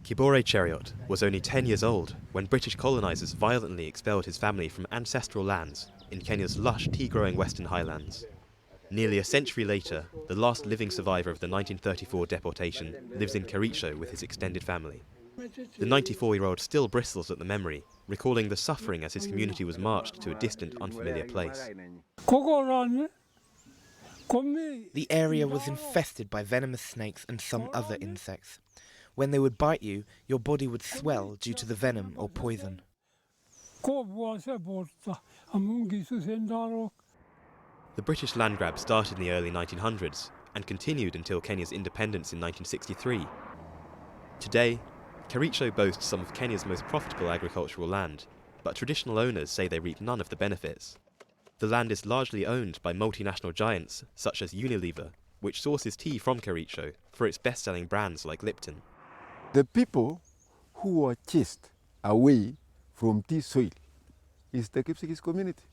Kibore Cheruiyot was only 10 years old when British colonisers violently expelled his family from ancestral lands in Kenya's lush tea-growing western highlands. Nearly a century later, the last living survivor of the 1934 deportation lives in Kericho with his extended family. The 94-year-old still bristles at the memory, recalling the suffering as his community was marched to a distant, unfamiliar place. The area was infested by venomous snakes and some other insects. When they would bite you, your body would swell due to the venom or poison. The British land grab started in the early 1900s and continued until Kenya's independence in 1963. Today, Kericho boasts some of Kenya's most profitable agricultural land, but traditional owners say they reap none of the benefits. The land is largely owned by multinational giants such as Unilever, which sources tea from Kericho for its best-selling brands like Lipton. The people who are chased away from tea soil is the Kipsigis community.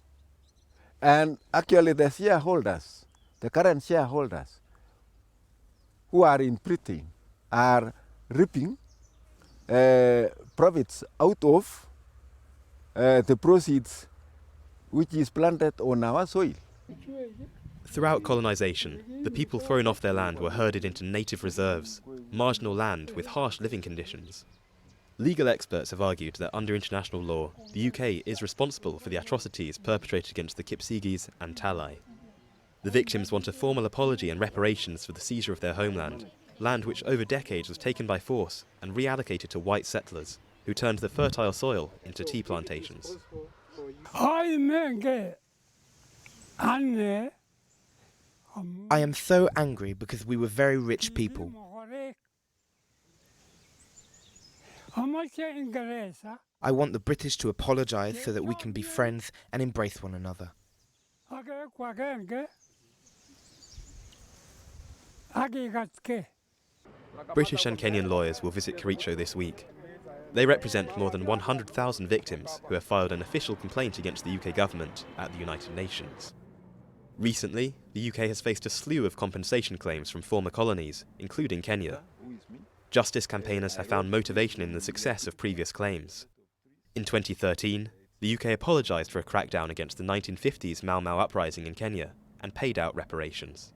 And actually the shareholders, the current shareholders who are in Britain are reaping profits out of the proceeds which is planted on our soil. Throughout colonisation, the people thrown off their land were herded into native reserves, marginal land with harsh living conditions. Legal experts have argued that under international law, the UK is responsible for the atrocities perpetrated against the Kipsigis and Talai. The victims want a formal apology and reparations for the seizure of their homeland, land which over decades was taken by force and reallocated to white settlers, who turned the fertile soil into tea plantations. I am so angry because we were very rich people. I want the British to apologise so that we can be friends and embrace one another. British and Kenyan lawyers will visit Kericho this week. They represent more than 100,000 victims who have filed an official complaint against the UK government at the United Nations. Recently, the UK has faced a slew of compensation claims from former colonies, including Kenya. Justice campaigners have found motivation in the success of previous claims. In 2013, the UK apologised for a crackdown against the 1950s Mau Mau uprising in Kenya and paid out reparations.